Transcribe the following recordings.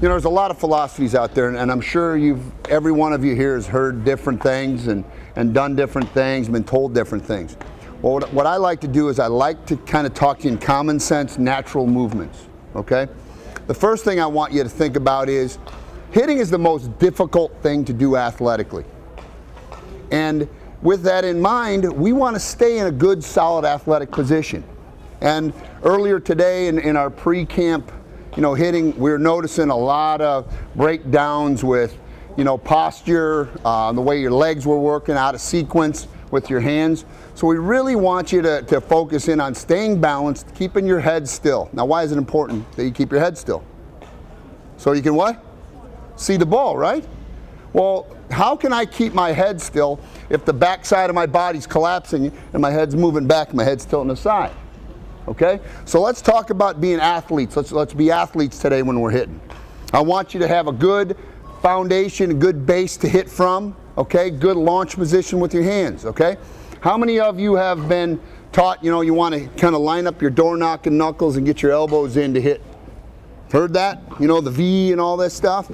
You know, there's a lot of philosophies out there, and I'm sure every one of you here has heard different things and done different things, been told different things. Well, what I like to do is I like to kind of talk to you in common sense, natural movements, okay? The first thing I want you to think about is hitting is the most difficult thing to do athletically. And with that in mind, we want to stay in a good, solid athletic position. And earlier today in our pre-camp, hitting, we were noticing a lot of breakdowns with, posture, the way your legs were working out of sequence with your hands. So we really want you to focus in on staying balanced, keeping your head still. Now, why is it important that you keep your head still? So you can what? See the ball, right? Well, how can I keep my head still if the back side of my body's collapsing and my head's moving back, my head's tilting aside? Okay, so let's talk about being athletes. Let's be athletes today when we're hitting. I want you to have a good foundation, a good base to hit from, okay? Good launch position with your hands, okay? How many of you have been taught, you want to kind of line up your door knocking knuckles and get your elbows in to hit? Heard that? The V and all this stuff?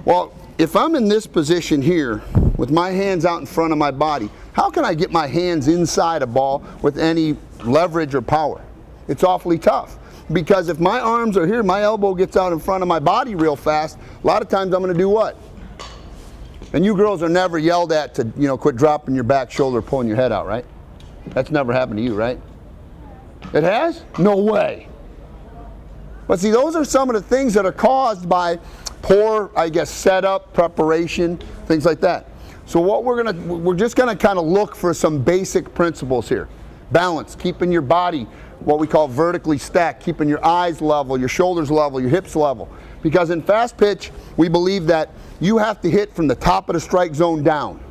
Well, if I'm in this position here with my hands out in front of my body, how can I get my hands inside a ball with any leverage or power? It's awfully tough, because if my arms are here, my elbow gets out in front of my body real fast, a lot of times I'm going to do what? And you girls are never yelled at to, quit dropping your back shoulder, pulling your head out, right? That's never happened to you, right? It has? No way. But see, those are some of the things that are caused by poor, setup, preparation, things like that. So what we're just going to kind of look for some basic principles here. Balance, keeping your body what we call vertically stacked, keeping your eyes level, your shoulders level, your hips level. Because in fast pitch, we believe that you have to hit from the top of the strike zone down.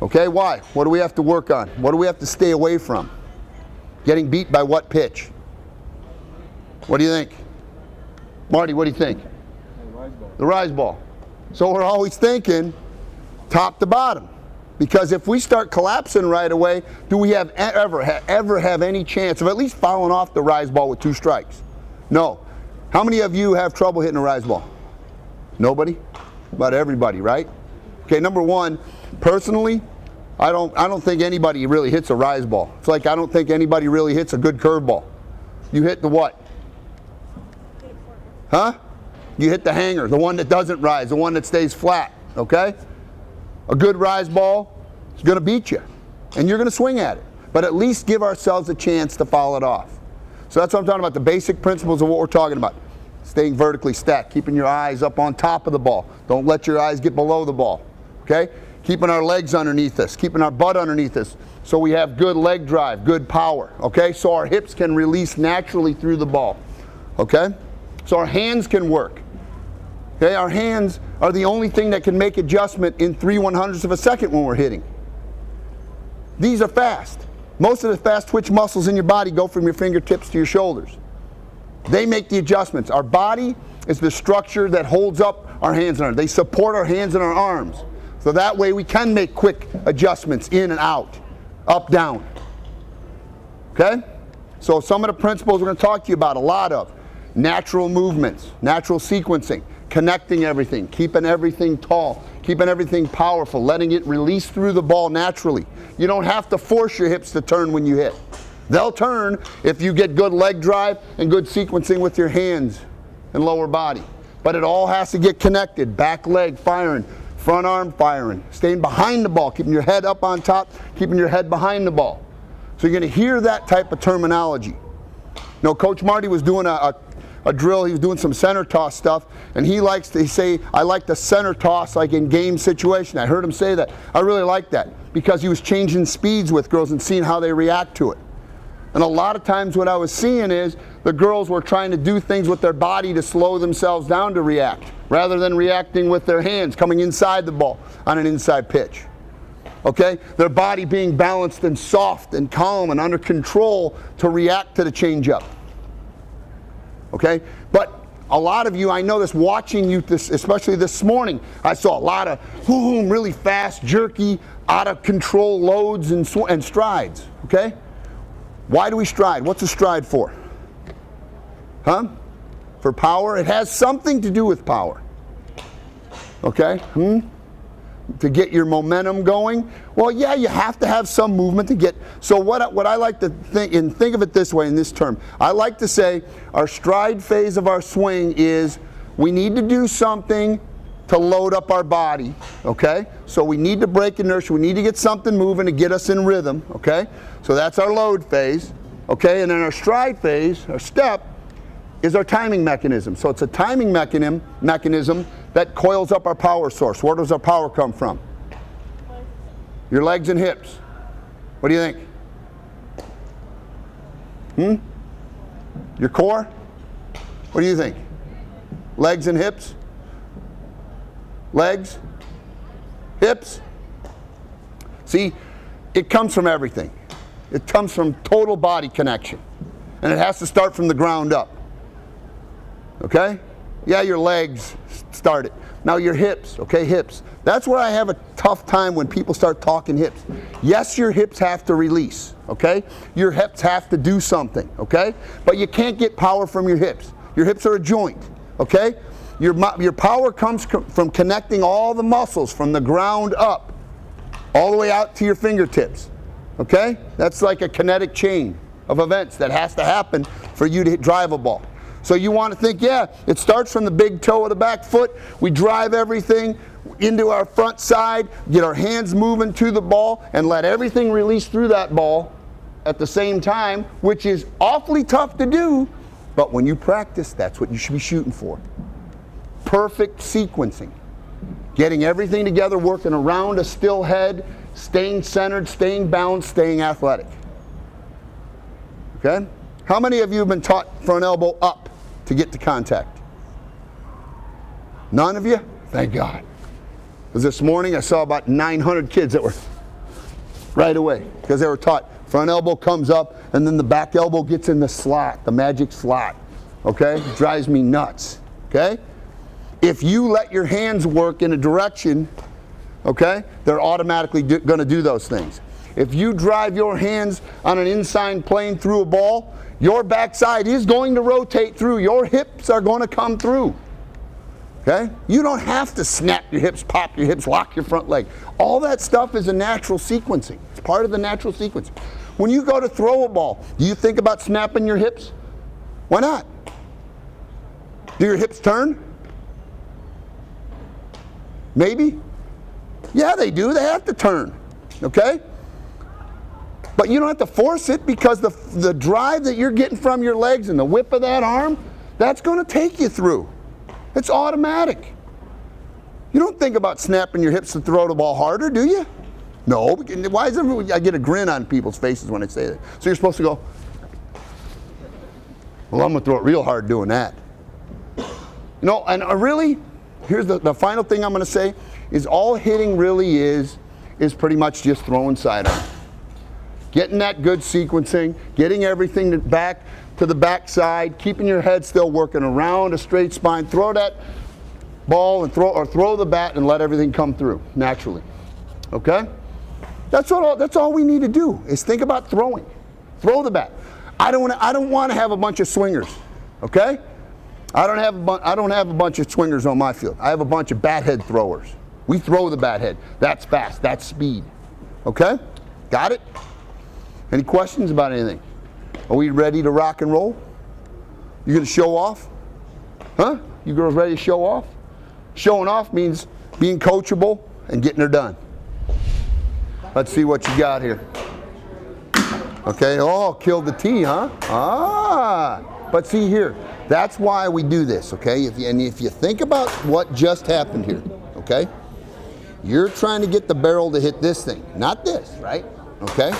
Okay, why? What do we have to work on? What do we have to stay away from? Getting beat by what pitch? What do you think? Marty, what do you think? The rise ball. So we're always thinking top to bottom. Because if we start collapsing right away, do we ever have any chance of at least fouling off the rise ball with 2 strikes? No. How many of you have trouble hitting a rise ball? Nobody? About everybody, right? Okay, number one, personally, I don't think anybody really hits a rise ball. It's like I don't think anybody really hits a good curveball. You hit the what? Huh? You hit the hanger, the one that doesn't rise, the one that stays flat, okay? A good rise ball is going to beat you, and you're going to swing at it. But at least give ourselves a chance to foul it off. So that's what I'm talking about, the basic principles of what we're talking about. Staying vertically stacked, keeping your eyes up on top of the ball. Don't let your eyes get below the ball, okay? Keeping our legs underneath us, keeping our butt underneath us, so we have good leg drive, good power, okay? So our hips can release naturally through the ball, okay? So our hands can work. Okay, our hands are the only thing that can make adjustment in 3/100ths of a second when we're hitting. These are fast. Most of the fast twitch muscles in your body go from your fingertips to your shoulders. They make the adjustments. Our body is the structure that holds up our hands and arms. They support our hands and our arms. So that way we can make quick adjustments in and out, up, down. Okay? So some of the principles we're going to talk to you about, a lot of natural movements, natural sequencing, connecting everything, keeping everything tall, keeping everything powerful, letting it release through the ball naturally. You don't have to force your hips to turn when you hit. They'll turn if you get good leg drive and good sequencing with your hands and lower body. But it all has to get connected. Back leg firing, front arm firing, staying behind the ball, keeping your head up on top, keeping your head behind the ball. So you're going to hear that type of terminology. Coach Marty was doing a drill, he was doing some center toss stuff, and he likes to say, I like the center toss like in game situation. I heard him say that. I really like that, because he was changing speeds with girls and seeing how they react to it. And a lot of times what I was seeing is the girls were trying to do things with their body to slow themselves down to react, rather than reacting with their hands, coming inside the ball on an inside pitch. Okay? Their body being balanced and soft and calm and under control to react to the changeup. Okay? But a lot of you, I know this, watching you, especially this morning, I saw a lot of really fast, jerky, out of control loads and strides. Okay? Why do we stride? What's a stride for? Huh? for power. It has something to do with power. Okay? To get your momentum going. Well, yeah, you have to have some movement to get. So what I like to think of it this way in this term. I like to say our stride phase of our swing is we need to do something to load up our body, okay? So we need to break inertia. We need to get something moving to get us in rhythm, okay? So that's our load phase, okay? And then our stride phase, our step, is our timing mechanism. So it's a timing mechanism that coils up our power source. Where does our power come from? Your legs and hips. What do you think? Your core? What do you think? Legs and hips? Legs? Hips? See, it comes from everything. It comes from total body connection. And it has to start from the ground up. Okay? Yeah, your legs start it. Now your hips, okay, hips. That's where I have a tough time when people start talking hips. Yes, your hips have to release, okay? Your hips have to do something, okay? But you can't get power from your hips. Your hips are a joint, okay? Your power comes from connecting all the muscles from the ground up, all the way out to your fingertips, okay? That's like a kinetic chain of events that has to happen for you to drive a ball. So you want to think, yeah, it starts from the big toe of the back foot. We drive everything into our front side, get our hands moving to the ball, and let everything release through that ball at the same time, which is awfully tough to do, but when you practice, that's what you should be shooting for. Perfect sequencing. Getting everything together, working around a still head, staying centered, staying balanced, staying athletic. Okay? How many of you have been taught front elbow up to get to contact? None of you? Thank God. Because this morning I saw about 900 kids that were right away, because they were taught front elbow comes up and then the back elbow gets in the slot, the magic slot. Okay? It drives me nuts. Okay? If you let your hands work in a direction, okay, they're automatically going to do those things. If you drive your hands on an inside plane through a ball, your backside is going to rotate through. Your hips are going to come through. Okay? You don't have to snap your hips, pop your hips, lock your front leg. All that stuff is a natural sequencing. It's part of the natural sequence. When you go to throw a ball, do you think about snapping your hips? Why not? Do your hips turn? Maybe? Yeah, they do. They have to turn. Okay? But you don't have to force it, because the drive that you're getting from your legs and the whip of that arm, that's going to take you through. It's automatic. You don't think about snapping your hips to throw the ball harder, do you? No. Why is I get a grin on people's faces when I say that. So you're supposed to go, well, I'm going to throw it real hard doing that. You know, and really, here's the final thing I'm going to say, is all hitting really is pretty much just throwing sidearm. Getting that good sequencing, getting everything back to the backside, keeping your head still working around a straight spine. Throw that ball and throw the bat and let everything come through naturally. Okay? That's all we need to do, is think about throwing. Throw the bat. I don't want to have a bunch of swingers. Okay? I don't have a bunch of swingers on my field. I have a bunch of bat head throwers. We throw the bat head. That's fast. That's speed. Okay? Got it? Any questions about anything? Are we ready to rock and roll? You gonna show off? Huh? You girls ready to show off? Showing off means being coachable and getting her done. Let's see what you got here. Okay, oh, killed the T, huh? Ah, but see here, that's why we do this, okay? If you think about what just happened here, okay? You're trying to get the barrel to hit this thing, not this, right? Okay?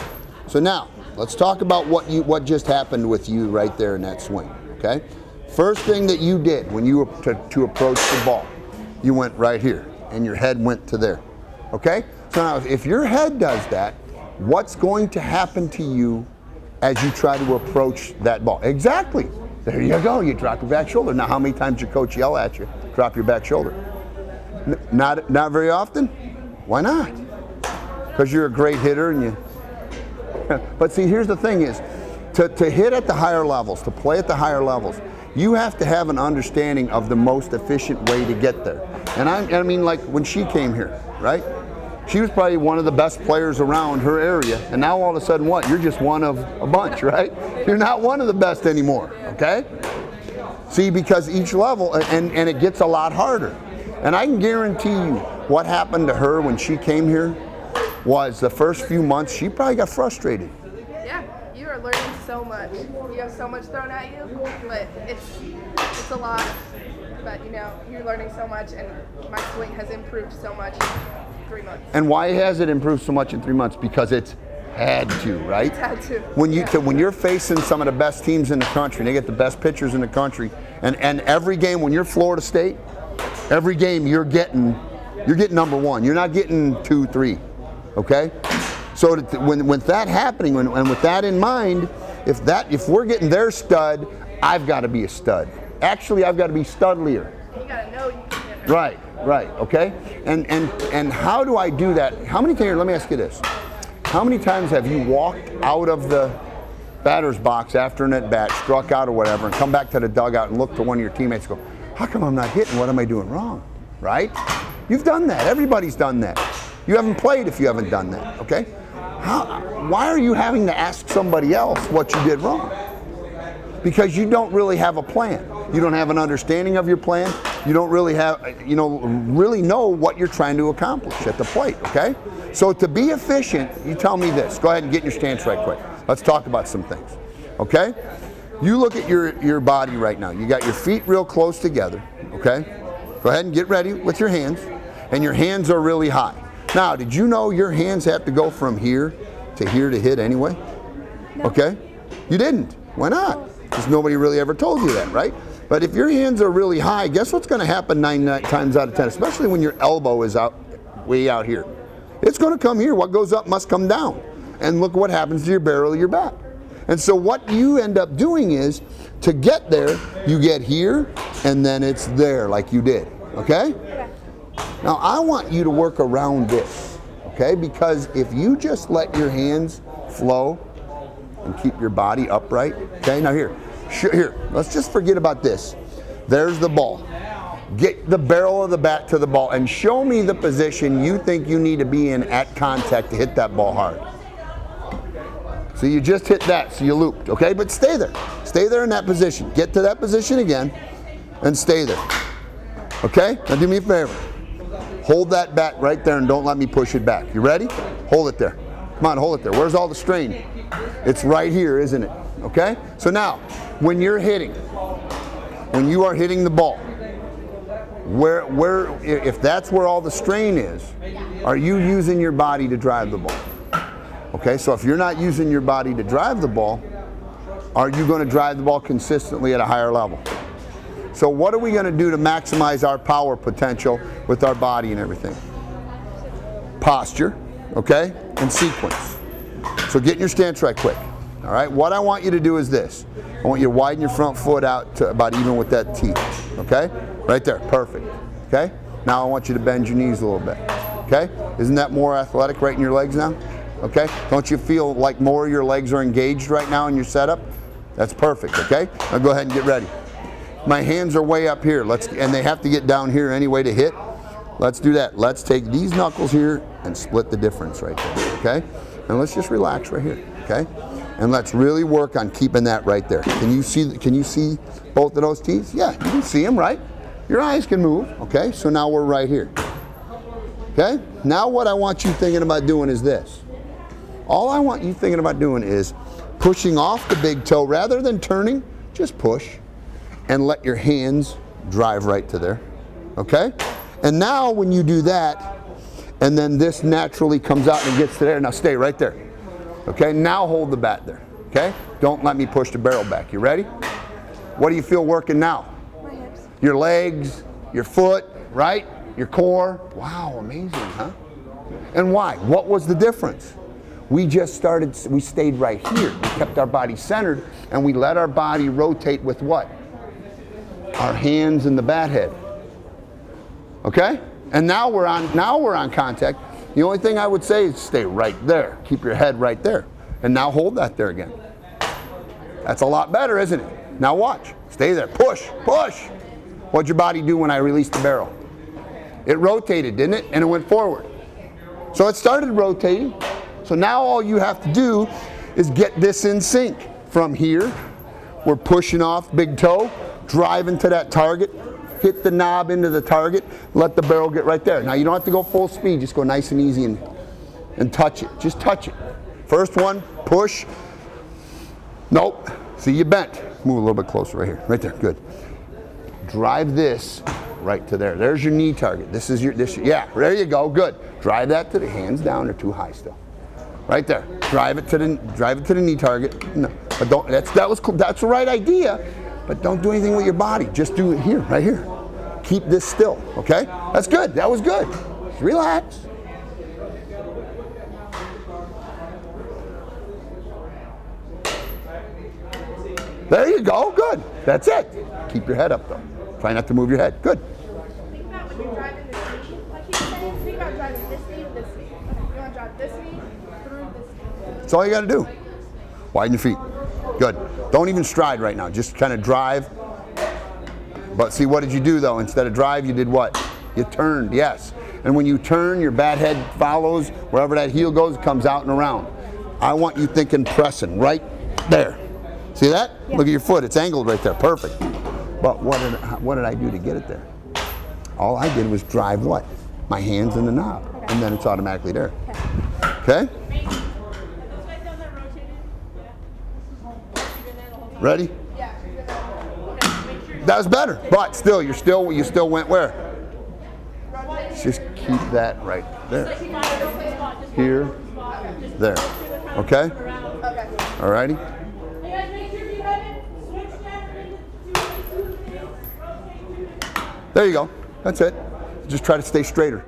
So now, let's talk about what just happened with you right there in that swing, okay? First thing that you did when you were to approach the ball, you went right here, and your head went to there, okay? So now, if your head does that, what's going to happen to you as you try to approach that ball? Exactly. There you go, you drop your back shoulder. Now, how many times your coach yell at you, drop your back shoulder? Not very often? Why not? Because you're a great hitter and you... But see, here's the thing is, to hit at the higher levels, to play at the higher levels, you have to have an understanding of the most efficient way to get there. And I mean, like when she came here, right? She was probably one of the best players around her area, and now all of a sudden what? You're just one of a bunch, right? You're not one of the best anymore, okay? See, because each level, and it gets a lot harder. And I can guarantee you what happened to her when she came here was the first few months, she probably got frustrated. Yeah, you are learning so much. You have so much thrown at you, but it's a lot. But you know, you're learning so much, and my swing has improved so much in 3 months. And why has it improved so much in 3 months? Because it's had to, right? It's had to. When you're facing some of the best teams in the country, and they get the best pitchers in the country, and every game when you're Florida State, every game you're getting number one. You're not getting 2, 3, okay? So with that happening, and with that in mind, if we're getting their stud, I've got to be a stud. Actually, I've got to be studlier. You gotta know you can get her. Right, okay? And how do I do that? How many times, let me ask you this. How many times have you walked out of the batter's box after an at-bat, struck out or whatever, and come back to the dugout and look to one of your teammates and go, how come I'm not hitting? What am I doing wrong? Right? You've done that. Everybody's done that. You haven't played if you haven't done that, okay? Why are you having to ask somebody else what you did wrong? Because you don't really have a plan. You don't have an understanding of your plan. You don't really really know what you're trying to accomplish at the plate, okay? So to be efficient, you tell me this. Go ahead and get your stance right quick. Let's talk about some things, okay? You look at your body right now. You got your feet real close together, okay? Go ahead and get ready with your hands. And your hands are really high. Now, did you know your hands have to go from here to hit anyway? No. Okay? You didn't. Why not? Because nobody really ever told you that, right? But if your hands are really high, guess what's going to happen 9 times out of 10, especially when your elbow is way out here. It's going to come here. What goes up must come down. And look what happens to your barrel of your bat. And so what you end up doing is, to get there, you get here, and then it's there like you did, okay? Now I want you to work around this, okay? Because if you just let your hands flow and keep your body upright, okay? Now here, let's just forget about this. There's the ball. Get the barrel of the bat to the ball and show me the position you think you need to be in at contact to hit that ball hard. So you just hit that, so you looped, okay? But stay there. Stay there in that position. Get to that position again and stay there. Okay? Now do me a favor. Hold that bat right there and don't let me push it back. You ready? Hold it there. Come on, hold it there. Where's all the strain? It's right here, isn't it? Okay? So now, when you're hitting, when you are hitting the ball, if that's where all the strain is, are you using your body to drive the ball? Okay, so if you're not using your body to drive the ball, are you going to drive the ball consistently at a higher level? So what are we going to do to maximize our power potential with our body and everything? Posture, okay, and sequence. So get in your stance right quick. All right, what I want you to do is this. I want you to widen your front foot out to about even with that tee, okay? Right there, perfect, okay? Now I want you to bend your knees a little bit, okay? Isn't that more athletic right in your legs now? Okay, don't you feel like more of your legs are engaged right now in your setup? That's perfect, okay? Now go ahead and get ready. My hands are way up here, and they have to get down here anyway to hit. Let's do that. Let's take these knuckles here and split the difference right there, okay? And let's just relax right here, okay? And let's really work on keeping that right there. Can you see both of those teeth? Yeah, you can see them, right? Your eyes can move, okay? So now we're right here, okay? Now what I want you thinking about doing is this. All I want you thinking about doing is pushing off the big toe rather than turning, just push and let your hands drive right to there, okay? And now when you do that, and then this naturally comes out and gets to there, now stay right there, okay? Now hold the bat there, okay? Don't let me push the barrel back. You ready? What do you feel working now? My hips. Your legs, your foot, right? Your core. Wow, amazing, huh? And why? What was the difference? We stayed right here. We kept our body centered, and we let our body rotate with what? Our hands and the bat head. Okay? And now we're on contact. The only thing I would say is stay right there. Keep your head right there. And now hold that there again. That's a lot better, isn't it? Now watch. Stay there. Push, push. What'd your body do when I released the barrel? It rotated, didn't it? And it went forward. So it started rotating. So now all you have to do is get this in sync. From here, we're pushing off big toe, driving to that target, hit the knob into the target, let the barrel get right there. Now you don't have to go full speed, just go nice and easy and touch it. Just touch it. First one, push. Nope. See, you bent. Move a little bit closer right here. Right there. Good. Drive this right to there. There's your knee target. This is your, yeah, there you go. Good. Drive that to the hands down. They're too high still. Right there. Drive it to the knee target. No, but don't. That's the right idea. But don't do anything with your body. Just do it here, right here. Keep this still. Okay. That's good. That was good. Just relax. There you go. Good. That's it. Keep your head up though. Try not to move your head. Good. Think about when you're driving this knee, like he's saying, think about driving this knee to this knee. You want to drive this knee through this knee. That's all you got to do. Widen your feet. Good. Don't even stride right now. Just kind of drive. But see, what did you do though? Instead of drive, you did what? You turned, yes. And when you turn, your bad head follows. Wherever that heel goes, it comes out and around. I want you thinking pressing right there. See that? Yeah. Look at your foot. It's angled right there. Perfect. But what did I do to get it there? All I did was drive what? My hands in the knob. Okay. And then it's automatically there. Okay? Ready? Yeah. That was better. But still, you still went where? Just keep that right there. Here. There. Okay? All righty? There you go. That's it. Just try to stay straighter.